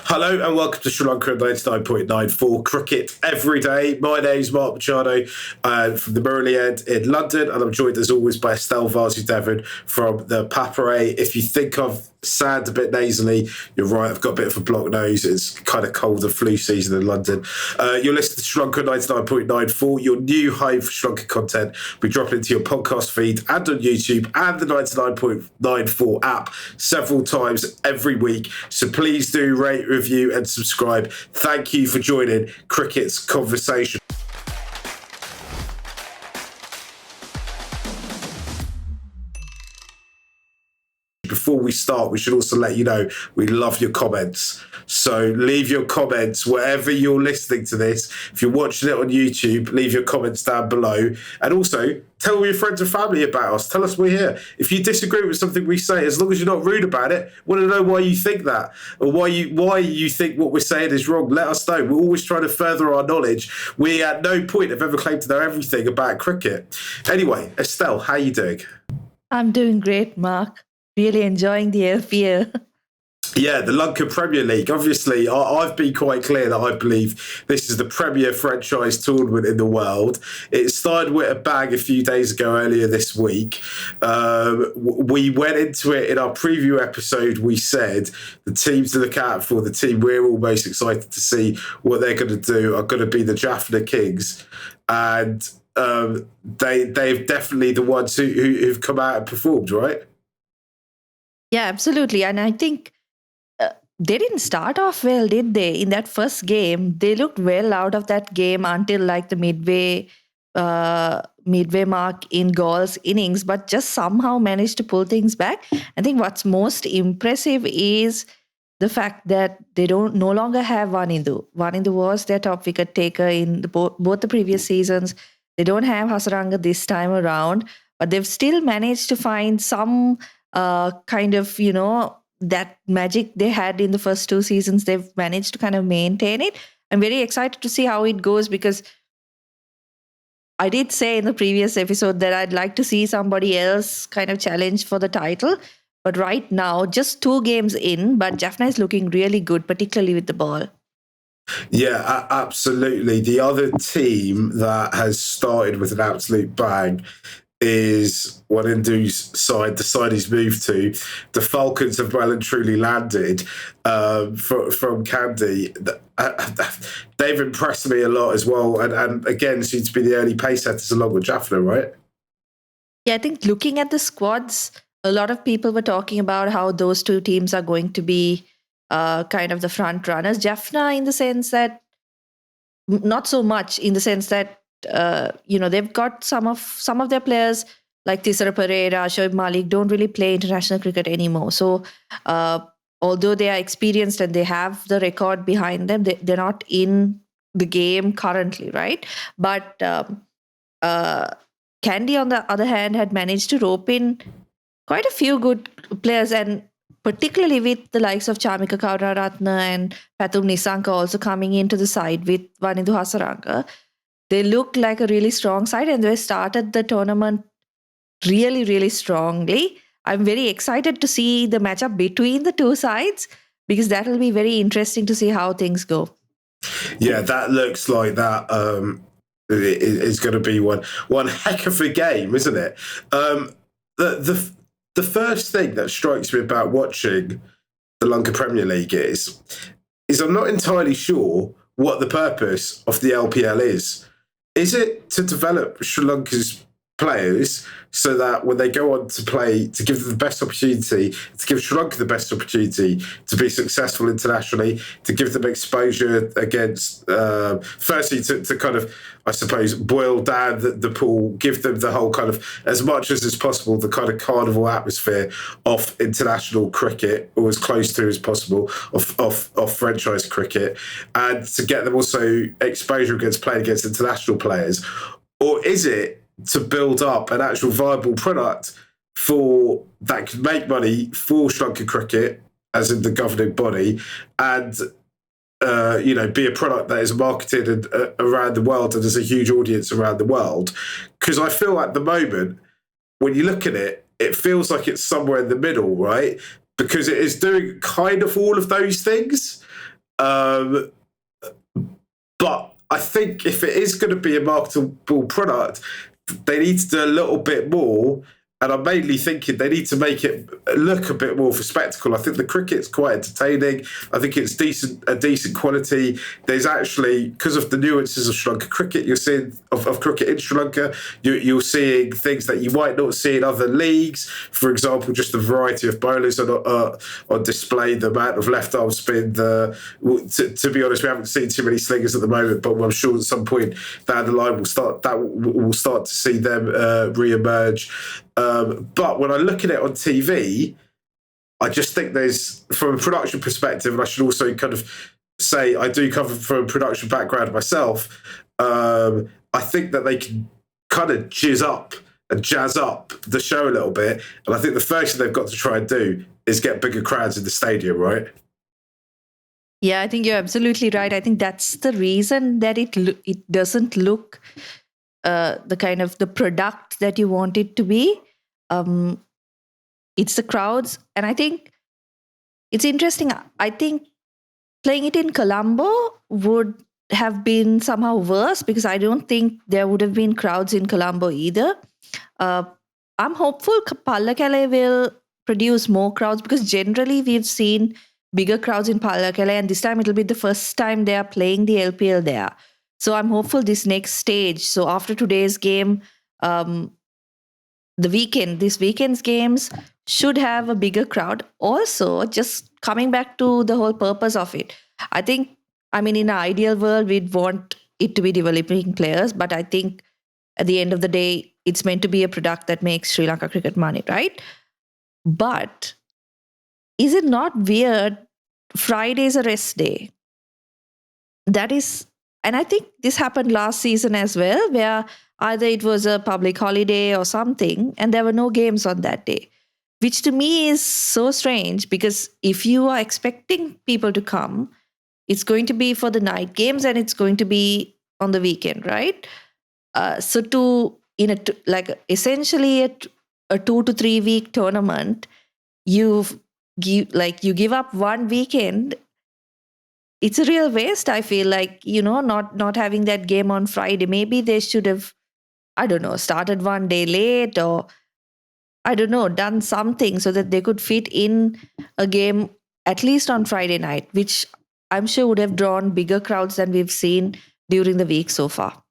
Hello and welcome to Sri Lanka 99.94 Cricket Every Day. My name's Mark Machado from the Myriad in London, and I'm joined as always by Estelle Devon from the Paparay. If you think I've sound a bit nasally, you're right, I've got a bit of a blocked nose. It's kind of cold and flu season in London. You're listening to Sri Lanka 99.94, your new home for Sri Lanka content. We drop it into your podcast feed and on YouTube and the 99.94 app several times every week. So please do rate, review and subscribe. Thank you for joining Cricket's Conversation. Before we start, we should also let you know we love your comments. So leave your comments wherever you're listening to this. If you're watching it on YouTube, leave your comments down below. And also, tell all your friends and family about us. Tell us we're here. If you disagree with something we say, as long as you're not rude about it, want to know why you think that, or why you think what we're saying is wrong, let us know. We're always trying to further our knowledge. We at no point have ever claimed to know everything about cricket. Anyway, Estelle, how are you doing? I'm doing great, Mark. Really enjoying the LPL. Yeah, the Lanka Premier League. Obviously, I've been quite clear that I believe this is the premier franchise tournament in the world. It started with a bang a few days ago, earlier this week. We went into it in our preview episode. We said the team to look out for, the team we're all most excited to see what they're going to do, are going to be the Jaffna Kings. And they've definitely the ones who've come out and performed, right? Yeah, absolutely. And I think they didn't start off well, did they? In that first game, they looked well out of that game until like the midway mark in Gall's innings, but just somehow managed to pull things back. I think what's most impressive is the fact that they no longer have Wanindu. Wanindu was their top wicket taker in both the previous seasons. They don't have Hasaranga this time around, but they've still managed to find some kind of, that magic they had in the first two seasons. They've managed to kind of maintain it. I'm very excited to see how it goes, because I did say in the previous episode that I'd like to see somebody else kind of challenge for the title. But right now, just 2 games in, but Jaffna is looking really good, particularly with the ball. Yeah, absolutely. The other team that has started with an absolute bang is Wanindu's side, the side he's moved to. The Falcons have well and truly landed from Candy. They've impressed me a lot as well, and again seem to be the early pace setters along with Jaffna, right? Yeah, I think looking at the squads, a lot of people were talking about how those two teams are going to be kind of the front runners. Jaffna, in the sense that, not so much in the sense that they've got some of their players like Tisara Pereira, Shoaib Malik don't really play international cricket anymore. So although they are experienced and they have the record behind them, they're not in the game currently, right? But Candy, on the other hand, had managed to rope in quite a few good players, and particularly with the likes of Chamika Karunaratne and Pathum Nisanka also coming into the side with Wanindu Hasaranga. They look like a really strong side, and they started the tournament really, really strongly. I'm very excited to see the matchup between the two sides, because that will be very interesting to see how things go. Yeah, that looks like that is going to be one heck of a game, isn't it? The first thing that strikes me about watching the Lanka Premier League is I'm not entirely sure what the purpose of the LPL is. Is it to develop Sri Lanka's players so that when they go on to play, to give them the best opportunity, to give Sri Lanka the best opportunity to be successful internationally, to give them exposure against, firstly, to kind of, I suppose, boil down the pool, give them the whole kind of, as much as is possible, the kind of carnival atmosphere of international cricket, or as close to as possible of franchise cricket, and to get them also exposure against playing against international players? Or is it to build up an actual viable product for that can make money for Sri Lanka cricket, as in the governing body, and be a product that is marketed around the world and there's a huge audience around the world? Because I feel at the moment, when you look at it, it feels like it's somewhere in the middle, right? Because it is doing kind of all of those things. But I think if it is going to be a marketable product, they need to do a little bit more. And I'm mainly thinking they need to make it look a bit more for spectacle. I think the cricket's quite entertaining. I think it's a decent quality. There's actually, because of the nuances of Sri Lanka cricket, you're seeing of cricket in Sri Lanka, you're seeing things that you might not see in other leagues. For example, just the variety of bowlers on display, the amount of left arm spin. To be honest, we haven't seen too many slingers at the moment, but I'm sure at some point down the line we'll start to see them re-emerge. But when I look at it on TV, I just think there's, from a production perspective, and I should also kind of say I do come from a production background myself, I think that they can kind of jazz up the show a little bit. And I think the first thing they've got to try and do is get bigger crowds in the stadium, right? Yeah, I think you're absolutely right. I think that's the reason that it doesn't look the kind of the product that you want it to be. It's the crowds. And I think it's interesting. I think playing it in Colombo would have been somehow worse because I don't think there would have been crowds in Colombo either. I'm hopeful Pallakele will produce more crowds because generally we've seen bigger crowds in Pallakele, and this time it'll be the first time they are playing the LPL there. So I'm hopeful this next stage. So after today's game, this weekend's games should have a bigger crowd. Also, just coming back to the whole purpose of it, in an ideal world, we'd want it to be developing players, but I think at the end of the day, it's meant to be a product that makes Sri Lanka cricket money, right? But is it not weird? Friday is a rest day. That is, and I think this happened last season as well, where either it was a public holiday or something, and there were no games on that day, which to me is so strange because if you are expecting people to come, it's going to be for the night games and it's going to be on the weekend, right? Essentially a 2 to 3 week tournament, you give up one weekend. It's a real waste. I feel like, not having that game on Friday. Maybe they should have, I don't know, started one day late or I don't know, done something so that they could fit in a game at least on Friday night, which I'm sure would have drawn bigger crowds than we've seen during the week so far.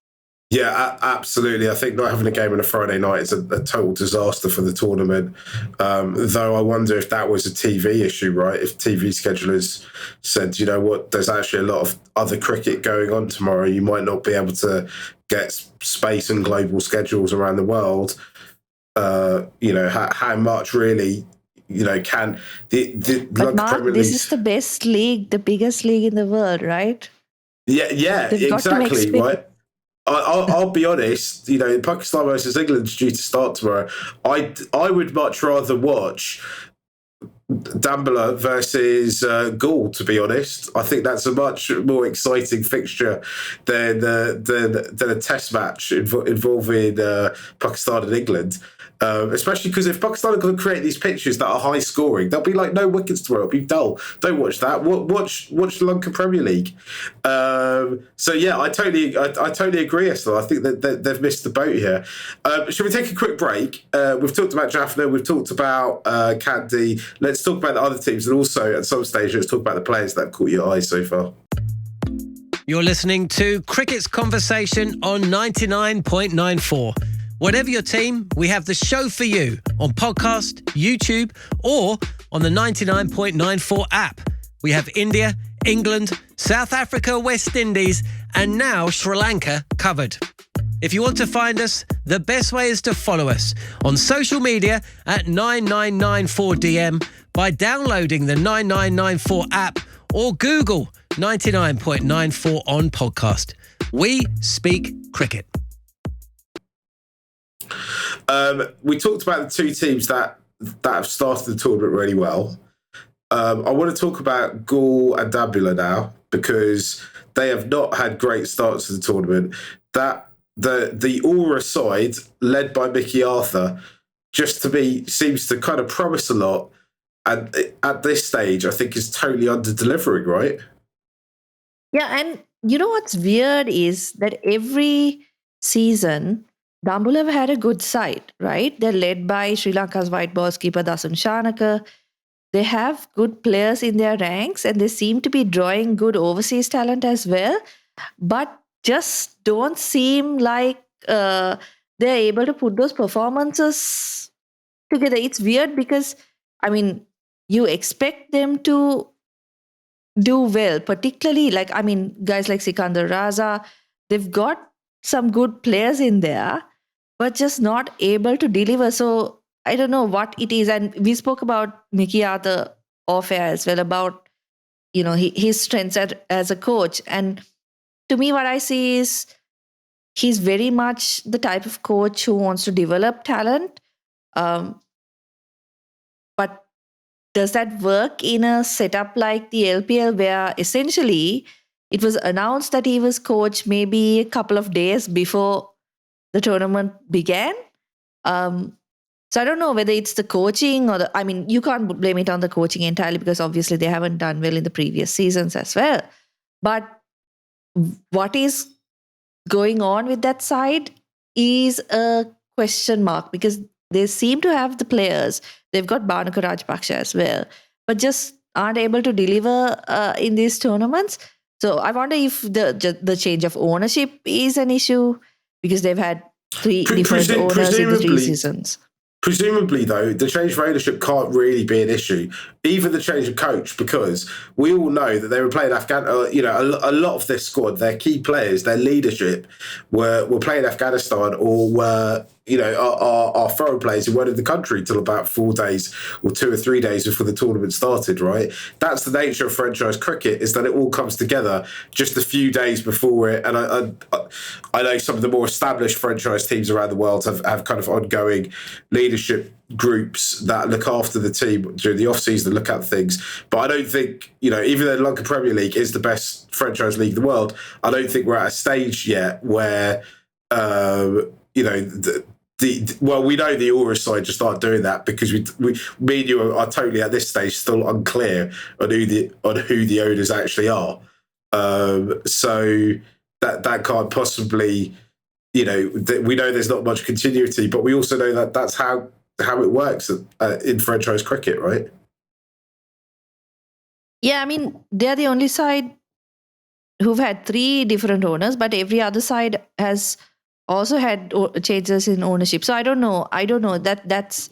Yeah, absolutely. I think not having a game on a Friday night is a total disaster for the tournament. Though I wonder if that was a TV issue, right? If TV schedulers said, you know what, there's actually a lot of other cricket going on tomorrow. You might not be able to get space and global schedules around the world. How much really, can the but Mark, Premier League... This is the best league, the biggest league in the world, right? Yeah, exactly, right? I'll be honest, Pakistan versus England is due to start tomorrow. I would much rather watch Dambala versus Gaul, to be honest. I think that's a much more exciting fixture than a test match involving Pakistan and England. Especially because if Pakistan are going to create these pitches that are high scoring, there'll be no wickets tomorrow. It'll be dull. Don't watch that. Watch the Lanka Premier League. So yeah, I totally agree, Estelle. I think that they've missed the boat here. Shall we take a quick break? We've talked about Jaffna. We've talked about Kandy. Let's talk about the other teams, and also at some stage, let's talk about the players that have caught your eye so far. You're listening to Cricket's Conversation on 99.94. Whatever your team, we have the show for you on podcast, YouTube, or on the 99.94 app. We have India, England, South Africa, West Indies, and now Sri Lanka covered. If you want to find us, the best way is to follow us on social media at 9994DM by downloading the 9994 app or Google 99.94 on podcast. We speak cricket. We talked about the two teams that have started the tournament really well. I want to talk about Gaul and Dambula now because they have not had great starts to the tournament. That the Aura side, led by Mickey Arthur, seems to kind of promise a lot. And at this stage, I think is totally under-delivering, right? Yeah, and you know what's weird is that every season, Dambul have had a good side, right? They're led by Sri Lanka's white ball skipper Dasun Shanaka. They have good players in their ranks and they seem to be drawing good overseas talent as well, but just don't seem like they're able to put those performances together. It's weird because, I mean, you expect them to do well, particularly guys like Sikandar Raza, they've got some good players in there, but just not able to deliver. So I don't know what it is. And we spoke about Mickey Arthur off air as well about, his strengths as a coach. And to me, what I see is he's very much the type of coach who wants to develop talent. Um, but does that work in a setup like the LPL where essentially it was announced that he was coach maybe a couple of days before the tournament began? Um, so I don't know whether it's the coaching or you can't blame it on the coaching entirely because obviously they haven't done well in the previous seasons as well. But what is going on with that side is a question mark because they seem to have the players. They've got Bhanuka Rajpaksha as well, but just aren't able to deliver in these tournaments. So I wonder if the change of ownership is an issue because they've had three different owners in the 3 seasons. Presumably, though, the change of ownership can't really be an issue. Even the change of coach, because we all know that they were playing Afghanistan. A lot of this squad, their key players, their leadership, were playing Afghanistan or were our foreign players who weren't in the country till about 4 days or 2 or 3 days before the tournament started. Right, that's the nature of franchise cricket: is that it all comes together just a few days before it. And I know some of the more established franchise teams around the world have kind of ongoing leadership groups that look after the team during the off-season, look at things. But I don't think, even though the Lanka Premier League is the best franchise league in the world, I don't think we're at a stage yet where, we know the Aura side just aren't doing that because me and you are totally at this stage still unclear on who the owners actually are. So that can't possibly, we know there's not much continuity, but we also know that that's how it works in franchise cricket, right? Yeah, they're the only side who've had 3 different owners, but every other side has also had changes in ownership. So I don't know. That's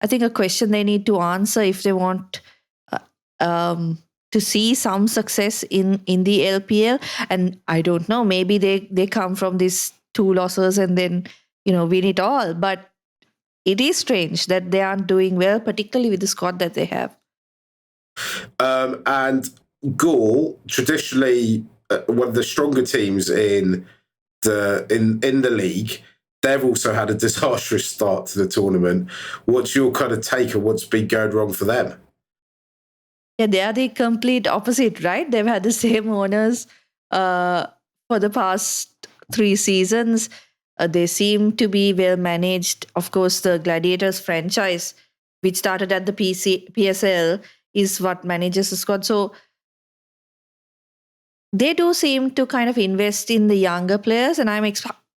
I think a question they need to answer if they want to see some success in the LPL. And I don't know, maybe they come from these 2 losses and then win it all. But it is strange that they aren't doing well, particularly with the squad that they have. And Gaul, traditionally one of the stronger teams in the league, they've also had a disastrous start to the tournament. What's your kind of take on what's been going wrong for them? Yeah, they are the complete opposite, right? They've had the same owners for the past 3 seasons. They seem to be well managed. Of course, the Gladiators franchise, which started at the PSL, is what manages the squad. So they do seem to kind of invest in the younger players, and I'm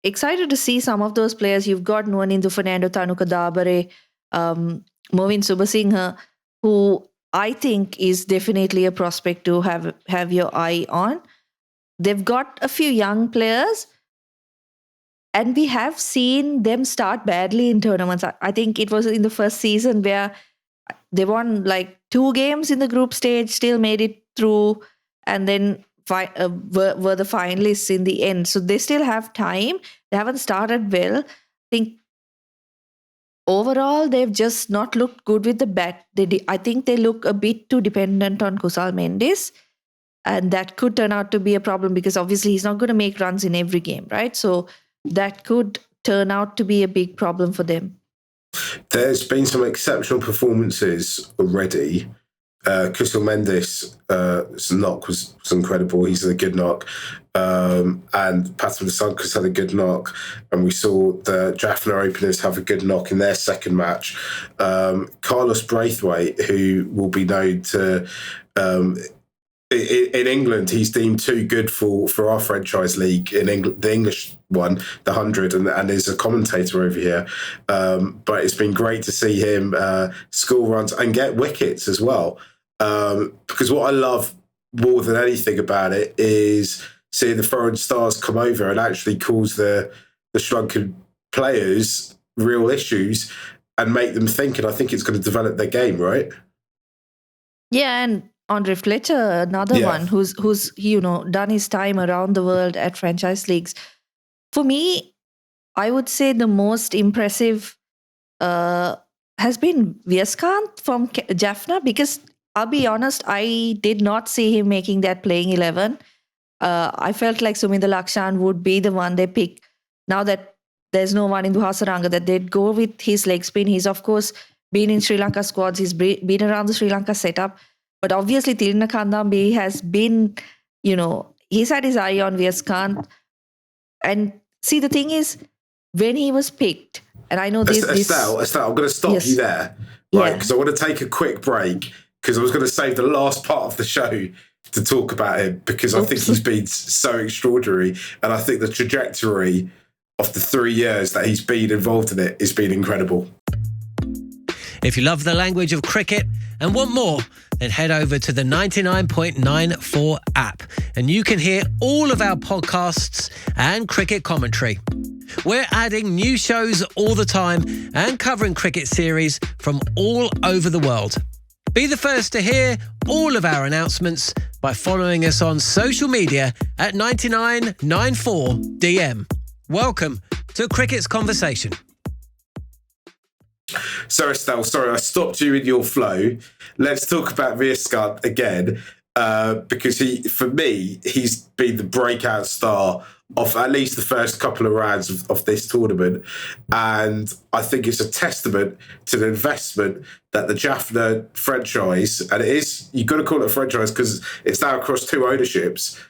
excited to see some of those players. You've got Nuanindu Fernando, Tanuka Dabare, Movin Subasinghe, who I think is definitely a prospect to have your eye on. They've got a few young players, and we have seen them start badly in tournaments. I think it was in the first season where they won like 2 games in the group stage, still made it through, and then were the finalists in the end. So they still have time. They haven't started well. I think overall, they've just not looked good with the bat. I think they look a bit too dependent on Kusal Mendes. And that could turn out to be a problem because obviously he's not going to make runs in every game, right? So that could turn out to be a big problem for them. There's been some exceptional performances already. Kusal Mendes' knock was incredible. He's had a good knock. And Pathum Sankas had a good knock. And we saw the Jaffna openers have a good knock in their second match. Carlos Braithwaite, who will be known to in England, he's deemed too good for our franchise league in England, the English one, the 100, and is a commentator over here. But it's been great to see him score runs and get wickets as well. Because what I love more than anything about it is seeing the foreign stars come over and actually cause the Sri Lankan players real issues and make them think. And I think it's going to develop their game, right? Yeah, and Andre Fletcher, another one who's done his time around the world at franchise leagues. For me, I would say the most impressive has been Viaskant from Jaffna, because I'll be honest, I did not see him making that playing 11. I felt like Suminda Lakshan would be the one they pick. Now that there's no one in Duhasaranga, that they'd go with his leg spin. He's, of course, been in Sri Lanka squads. He's been around the Sri Lanka setup. But obviously, Tiruna Kandambi has been, he's had his eye on Viaskant. And see, the thing is, when he was picked, and I know Estelle, I'm going to stop you there, right? Because I want to take a quick break, because I was going to save the last part of the show to talk about him, because I think he's been so extraordinary. And I think the trajectory of the 3 years that he's been involved in it has been incredible. If you love the language of cricket and want more, then head over to the 99.94 app and you can hear all of our podcasts and cricket commentary. We're adding new shows all the time and covering cricket series from all over the world. Be the first to hear all of our announcements by following us on social media at 9994DM. Welcome to Cricket's Conversation. So, Estelle, sorry, I stopped you in your flow. Let's talk about Viaskant again, because for me, he's been the breakout star of at least the first couple of rounds of this tournament. And I think it's a testament to the investment that the Jaffna franchise, and it is, you've got to call it a franchise because it's now across 2 ownerships,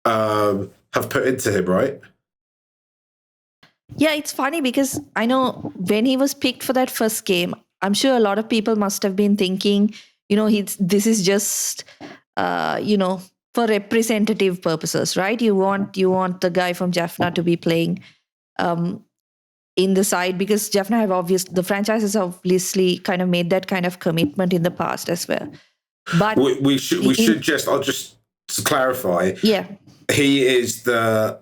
have put into him, right? Yeah, it's funny because I know when he was picked for that first game, I'm sure a lot of people must have been thinking, this is just, for representative purposes, right? You want the guy from Jaffna to be playing in the side, because Jaffna the franchises have obviously kind of made that kind of commitment in the past as well. But we should just, I'll just to clarify. Yeah, he is the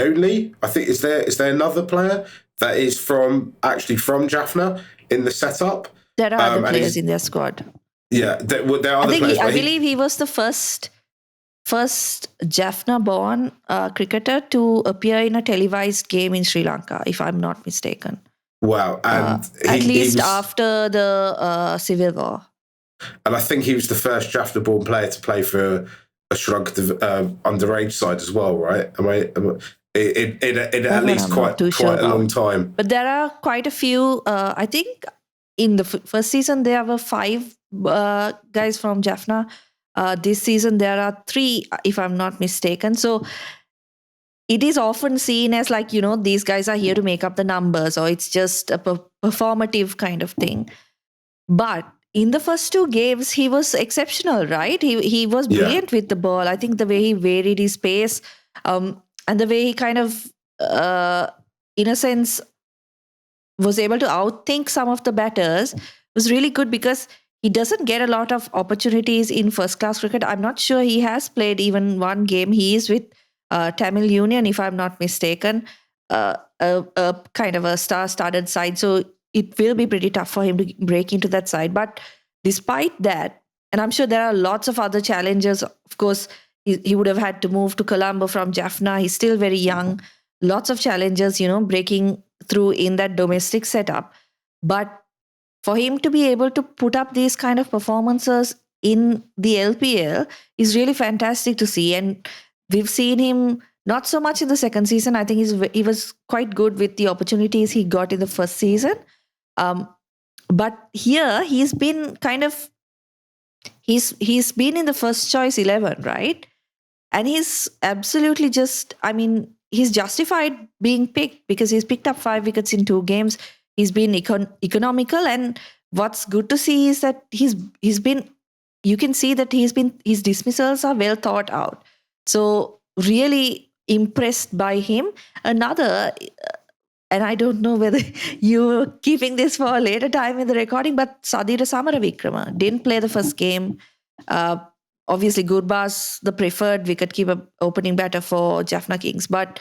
only, I think, is there another player that is from Jaffna in the setup? There are other players in their squad. Yeah, there are other players. I believe he was the first Jaffna-born cricketer to appear in a televised game in Sri Lanka, if I'm not mistaken. Wow. And at least after the Civil War. And I think he was the first Jaffna-born player to play for a Sri Lanka underage side as well, right? In at least quite a long time. But there are quite a few. I think in the first season there were 5 guys from Jaffna. This season there are 3, if I'm not mistaken. So it is often seen as like, these guys are here to make up the numbers, or it's just a performative kind of thing. But in the first 2 games, he was exceptional, right? He was brilliant with the ball. I think the way he varied his pace, and the way he kind of, in a sense, was able to outthink some of the batters was really good, because he doesn't get a lot of opportunities in first-class cricket. I'm not sure he has played even one game. He is with Tamil Union, if I'm not mistaken, a kind of a star-studded side. So it will be pretty tough for him to break into that side. But despite that, and I'm sure there are lots of other challenges. Of course, he would have had to move to Colombo from Jaffna. He's still very young. Lots of challenges, breaking through in that domestic setup. But for him to be able to put up these kind of performances in the LPL is really fantastic to see. And we've seen him not so much in the second season. I think he was quite good with the opportunities he got in the first season. But here he's been he's been in the first choice 11, right? And he's absolutely he's justified being picked, because he's picked up 5 wickets in 2 games. He's been economical, and what's good to see is that he's been you can see that his dismissals are well thought out. So really impressed by him. Another, and I don't know whether you're keeping this for a later time in the recording, but Sadira Samaravikrama didn't play the first game. Obviously, Gurbaz, the preferred wicketkeeper opening batter for Jaffna Kings. But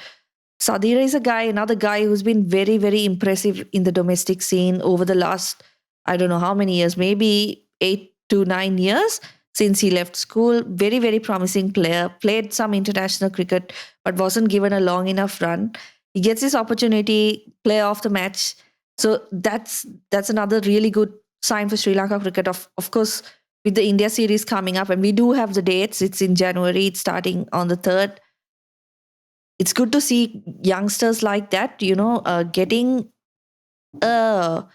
Sadira is another guy who's been very, very impressive in the domestic scene over the last, I don't know how many years, maybe 8 to 9 years since he left school. Very, very promising player. Played some international cricket, but wasn't given a long enough run. He gets his opportunity, play off the match. So that's another really good sign for Sri Lanka cricket. Of course, with the India series coming up, and we do have the dates. It's in January. It's starting on the 3rd. It's good to see youngsters like that, getting an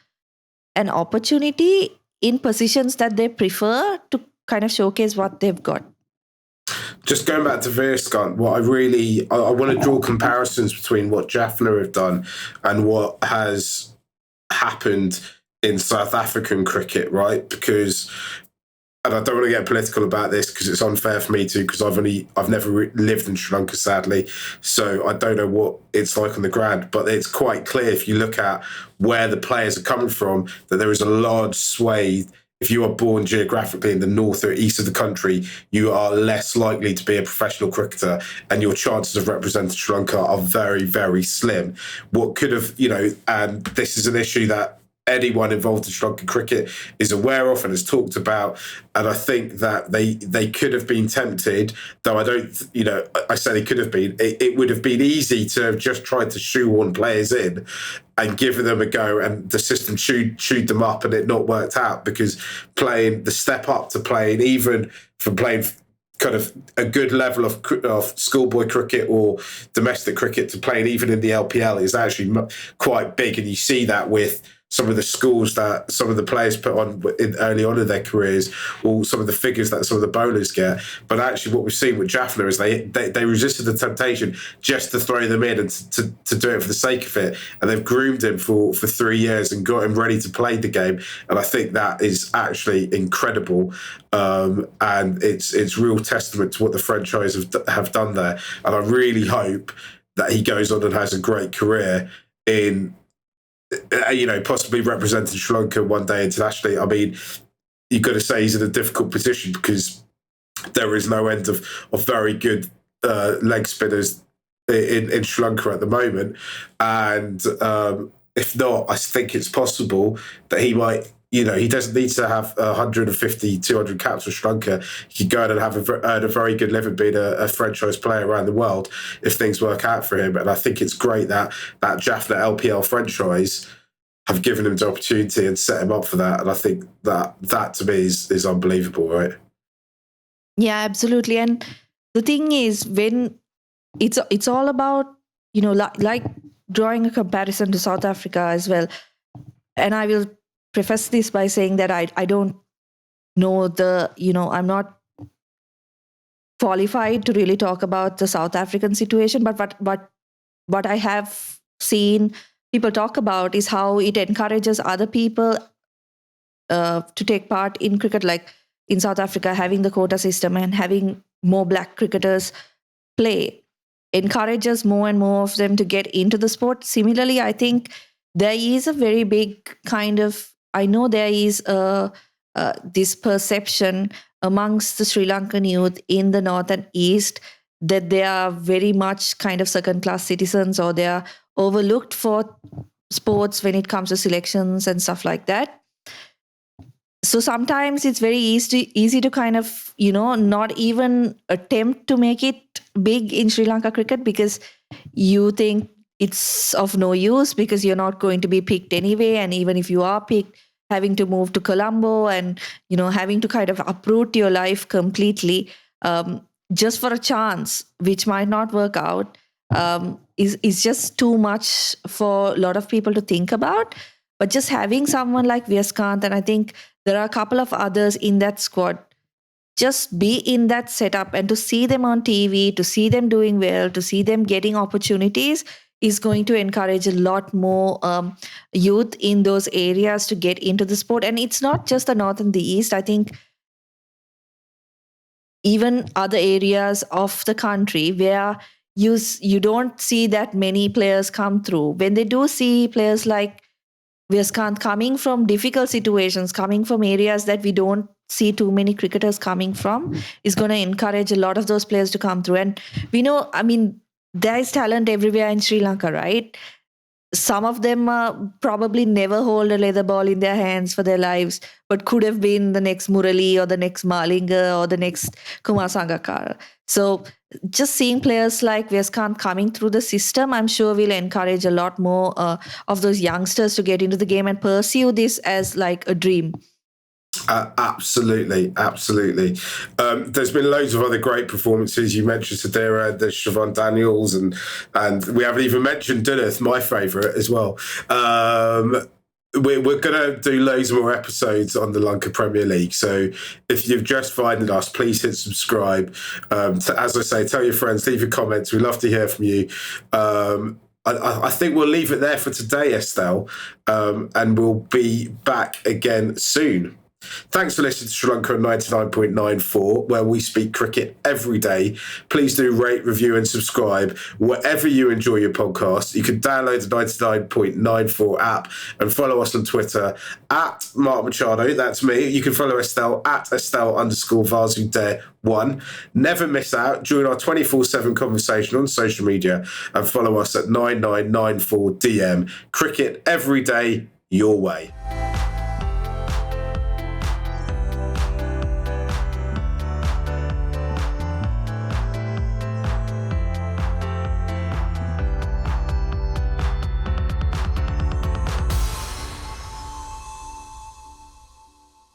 opportunity in positions that they prefer to kind of showcase what they've got. Just going back to Veerskant, what I want to draw comparisons between what Jaffna have done and what has happened in South African cricket, right? Because, and I don't want to get political about this because it's unfair for me to, because I've never lived in Sri Lanka, sadly, so I don't know what it's like on the ground. But it's quite clear if you look at where the players are coming from that there is a large swathe. If you are born geographically in the north or east of the country, you are less likely to be a professional cricketer, and your chances of representing Sri Lanka are very, very slim. What could have, and this is an issue that anyone involved in Sri Lankan cricket is aware of and has talked about. And I think that they could have been tempted, though I don't, I say they could have been. It would have been easy to have just tried to shoehorn players in and given them a go, and the system chewed them up and it not worked out, because playing the step up to playing, even from playing kind of a good level of schoolboy cricket or domestic cricket to playing even in the LPL is actually quite big. And you see that with some of the schools that some of the players put on early on in their careers, or some of the figures that some of the bowlers get. But actually what we've seen with Jaffna is they resisted the temptation just to throw them in and to do it for the sake of it. And they've groomed him for 3 years and got him ready to play the game. And I think that is actually incredible. And it's real testament to what the franchise have done there. And I really hope that he goes on and has a great career in, possibly representing Sri Lanka one day internationally. I mean, you've got to say he's in a difficult position because there is no end of very good leg spinners in Sri Lanka at the moment. And if not, I think it's possible that he might, he doesn't need to have 150, 200 caps for Sri Lanka. He could go out and earn a very good living being a franchise player around the world if things work out for him. And I think it's great that Jaffna LPL franchise have given him the opportunity and set him up for that. And I think that to me is unbelievable, right? Yeah, absolutely. And the thing is, when it's all about, like drawing a comparison to South Africa as well. And I will preface this by saying that I don't know I'm not qualified to really talk about the South African situation, but what I have seen people talk about is how it encourages other people to take part in cricket, like in South Africa, having the quota system and having more black cricketers play encourages more and more of them to get into the sport. Similarly, I think there is a very big kind of, I know there is this perception amongst the Sri Lankan youth in the north and east that they are very much kind of second-class citizens, or they are overlooked for sports when it comes to selections and stuff like that. So sometimes it's very easy to kind of, not even attempt to make it big in Sri Lanka cricket, because you think it's of no use because you're not going to be picked anyway. And even if you are picked, having to move to Colombo and, having to kind of uproot your life completely just for a chance, which might not work out, is just too much for a lot of people to think about. But just having someone like Veerskant, and I think there are a couple of others in that squad, just be in that setup and to see them on TV, to see them doing well, to see them getting opportunities is going to encourage a lot more youth in those areas to get into the sport. And it's not just the North and the East. I think even other areas of the country where you don't see that many players come through. When they do see players like Viaskant coming from difficult situations, coming from areas that we don't see too many cricketers coming from, is going to encourage a lot of those players to come through. And we know, I mean, there is talent everywhere in Sri Lanka, right? Some of them probably never hold a leather ball in their hands for their lives, but could have been the next Murali or the next Malinga or the next Kumar Sangakkara. So just seeing players like Viaskant coming through the system, I'm sure will encourage a lot more of those youngsters to get into the game and pursue this as like a dream. Absolutely. There's been loads of other great performances. You mentioned Sadira, there's Siobhan Daniels, and we haven't even mentioned Dunath, my favourite as well. We're going to do loads more episodes on the Lanka Premier League. So if you've just finding us, please hit subscribe. As I say, tell your friends, leave your comments. We'd love to hear from you. I think we'll leave it there for today, Estelle, and we'll be back again soon. Thanks for listening to Sri Lanka 99.94, where we speak cricket every day. Please do rate, review and subscribe wherever you enjoy your podcast. You can download the 99.94 app and follow us on Twitter at Mark Machado. That's me. You can follow Estelle at Estelle_Vasudair1. Never miss out. Join our 24/7 conversation on social media and follow us at 9994DM. Cricket every day, your way.